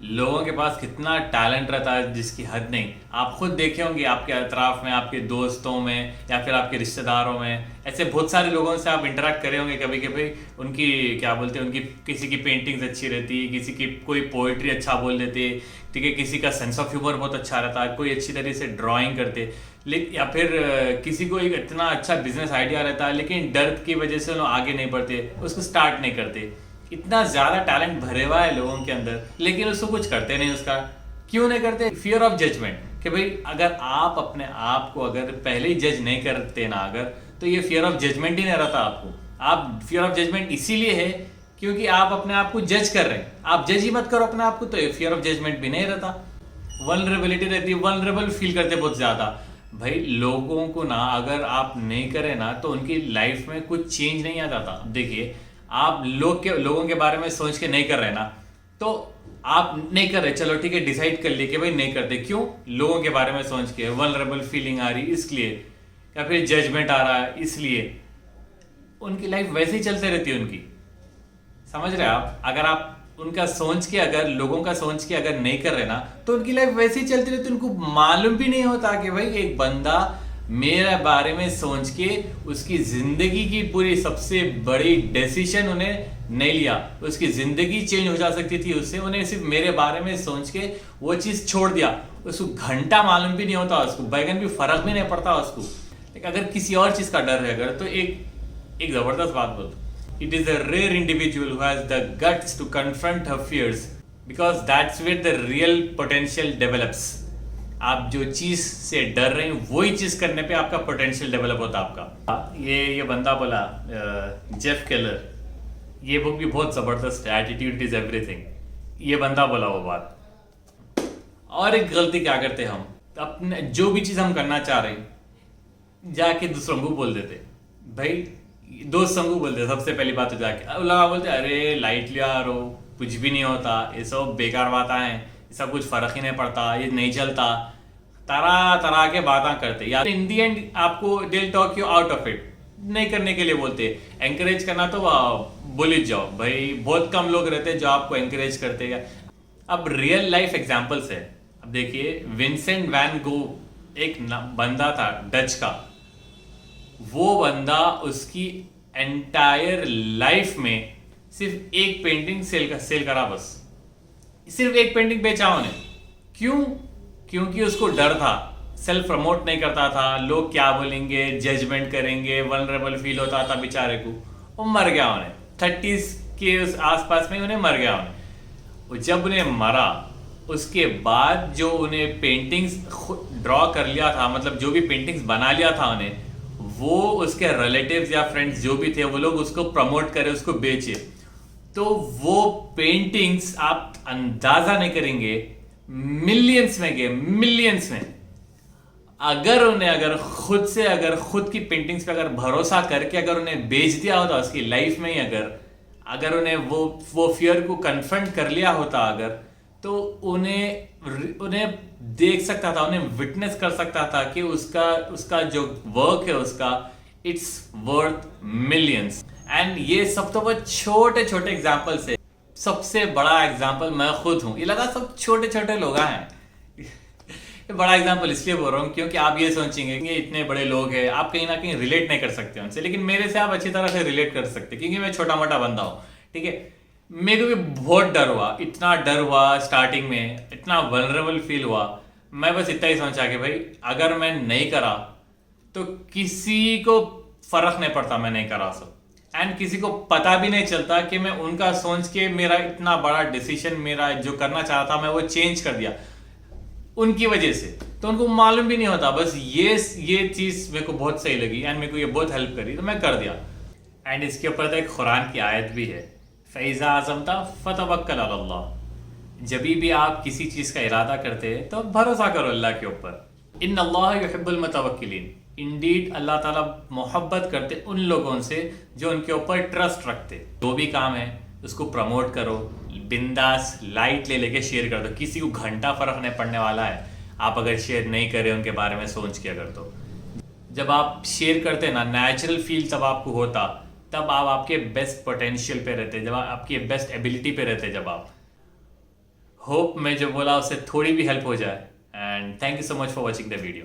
लोगों के पास कितना टैलेंट रहता है जिसकी हद नहीं। आप खुद देखे होंगे आपके अतराफ में, आपके दोस्तों में या फिर आपके रिश्तेदारों में, ऐसे बहुत सारे लोगों से आप इंटरेक्ट करे होंगे कभी कभी। उनकी क्या बोलते हैं, उनकी किसी की पेंटिंग्स अच्छी रहती है, किसी की कोई पोइट्री अच्छा बोल देते, ठीक है, किसी का सेंस ऑफ ह्यूमर बहुत अच्छा रहता है, कोई अच्छी तरह से ड्राइंग करते, लेकिन या फिर किसी को एक इतना अच्छा बिजनेस आइडिया रहता है लेकिन डर की वजह से लोग आगे नहीं बढ़ते, उसको स्टार्ट नहीं करते। इतना ज्यादा टैलेंट भरे हुआ है लोगों के अंदर लेकिन उसको कुछ करते नहीं उसका। क्यों नहीं करते? फियर ऑफ जजमेंट, कि भाई अगर आप अपने आप को अगर पहले ही जज नहीं करते ना अगर, तो ये फियर ऑफ जजमेंट ही नहीं रहता आपको। आप फियर ऑफ जजमेंट इसीलिए है क्योंकि आप अपने आप को जज कर रहे हैं। आप जज ही मत करो अपने आप को तो फियर ऑफ जजमेंट भी नहीं रहता। वल्नरेबिलिटी रहती है, वल्नरेबल फील करते बहुत ज्यादा। भाई लोगों को ना अगर आप नहीं करें ना तो उनकी लाइफ में कुछ चेंज नहीं आ जाता। देखिए, आप लोगों के बारे में सोच के नहीं कर रहे ना, तो आप नहीं कर रहे, चलो ठीक है, डिसाइड कर लिए कि भाई नहीं करते। क्यों? लोगों के बारे में सोच के वल्नरेबल फीलिंग आ रही इसलिए, या फिर जजमेंट आ रहा है इसलिए। उनकी लाइफ वैसे ही चलते रहती है उनकी। समझ रहे हैं आप? अगर आप उनका सोच के, अगर लोगों का सोच के अगर नहीं कर रहे ना तो उनकी लाइफ वैसे ही चलती रहती। उनको मालूम भी नहीं होता कि भाई एक बंदा मेरे बारे में सोच के उसकी जिंदगी की पूरी सबसे बड़ी डिसीजन उन्हें नहीं लिया, उसकी जिंदगी चेंज हो जा सकती थी उससे। उन्हें सिर्फ मेरे बारे में सोच के वो चीज छोड़ दिया। उसको घंटा मालूम भी नहीं होता, उसको बैगन भी फर्क भी नहीं पड़ता उसको। लेकिन अगर किसी और चीज का डर है अगर, तो एक जबरदस्त बात बोल, it is a rare individual who has the guts to confront her fears because that's where the real potential develops। आप जो चीज से डर रहे हैं वही चीज करने पे आपका पोटेंशियल डेवलप होता है आपका। ये बंदा बोला, जेफ केलर, ये बुक भी बहुत जबरदस्त है, एटीट्यूड इज एवरीथिंग। ये बंदा बोला वो बात। और एक गलती क्या करते हम, अपने जो भी चीज हम करना चाह रहे हैं जाके दूसरों को बोल देते। भाई दोस्त संगू बोलते सबसे पहली बात तो जाके लगा बोलते, अरे लाइट लिया रो, कुछ भी नहीं होता, ये सब बेकार बातें हैं, ये सब कुछ फर्क ही नहीं पड़ता, ये नहीं चलता, तरह तरह के बातें करते। या इन दी एंड आपको दिल talk you out of it नहीं करने के लिए बोलते। एंकरेज करना तो बोल ही जाओ भाई, बहुत कम लोग रहते हैं जो आपको एंकरेज करते हैं। अब रियल लाइफ एग्जाम्पल्स है। अब देखिए, विंसेंट वैन गो एक बंदा था डच का। वो बंदा उसकी एंटायर लाइफ में सिर्फ एक पेंटिंग सेल करा, बस सिर्फ एक पेंटिंग बेचा उन्हें। क्यों? क्योंकि उसको डर था, सेल्फ प्रमोट नहीं करता था, लोग क्या बोलेंगे, जजमेंट करेंगे, वल्नरेबल फील होता था बेचारे को। वो मर गया उन्हें 30s के उस आसपास में, उन्हें मर गया उन्हें। जब उन्हें मरा उसके बाद जो उन्हें पेंटिंग्स ड्रॉ कर लिया था, मतलब जो भी पेंटिंग्स बना लिया था उन्हें, वो उसके रिलेटिव्स या फ्रेंड्स जो भी थे वो लोग उसको प्रमोट करे, उसको बेचे। तो वो पेंटिंग्स आप अंदाजा नहीं करेंगे, मिलियंस में गए, मिलियंस में। अगर खुद की पेंटिंग्स पे अगर भरोसा करके अगर उन्हें बेच दिया होता उसकी लाइफ में ही, अगर उन्हें वो फियर को कन्फ्रंट कर लिया होता अगर, तो उन्हें देख सकता था, उन्हें विटनेस कर सकता था कि उसका जो वर्क है उसका, इट्स वर्थ मिलियंस। एंड ये सब तो बहुत छोटे छोटे एग्जाम्पल्स है। सबसे बड़ा एग्जाम्पल मैं खुद हूं। ये लगा सब छोटे छोटे लोग हैं। ये बड़ा एग्जाम्पल इसलिए बोल रहा हूँ क्योंकि आप ये सोचेंगे कि इतने बड़े लोग हैं, आप कहीं ना कहीं रिलेट नहीं कर सकते उनसे, लेकिन मेरे से आप अच्छी तरह से रिलेट कर सकते क्योंकि मैं छोटा मोटा बंदा हूँ, ठीक है। मेरे को भी बहुत डर हुआ, इतना डर हुआ स्टार्टिंग में, इतना वल्नरेबल फील हुआ। मैं बस इतना ही सोचा कि भाई अगर मैं नहीं करा तो किसी को फर्क नहीं पड़ता, मैं नहीं करा सब। एंड किसी को पता भी नहीं चलता कि मैं उनका सोच के मेरा इतना बड़ा डिसीजन, मेरा जो करना चाहता मैं वो चेंज कर दिया उनकी वजह से। तो उनको मालूम भी नहीं होता। बस ये चीज मेरे को बहुत सही लगी एंड मेरे को ये बहुत हेल्प करी तो मैं कर दिया। एंड इसके ऊपर तो एक कुरान की आयत भी है, फैज़ा आज़मता फतवक्कल अलल्लाह। जब भी आप किसी चीज का इरादा करते हैं तो भरोसा करो अल्लाह के ऊपर। इन्नल्लाह युहिब्बुल मुतवक्किलीन। इंडीड अल्लाह ताला मोहब्बत करते उन लोगों से जो उनके ऊपर ट्रस्ट रखते। जो भी काम है उसको प्रमोट करो, बिंदास लाइट लेके शेयर कर दो, किसी को घंटा फर्क नहीं पड़ने वाला है आप अगर शेयर नहीं करें उनके बारे में सोच के। अगर तो जब आप शेयर करते ना, नेचुरल फील तब आपको होता, तब आप आपके बेस्ट पोटेंशियल पे रहते, जब आपकी बेस्ट एबिलिटी पे रहते, जब आप होप मैं जो बोला उससे थोड़ी भी हेल्प हो जाए, and thank you so much for watching the video.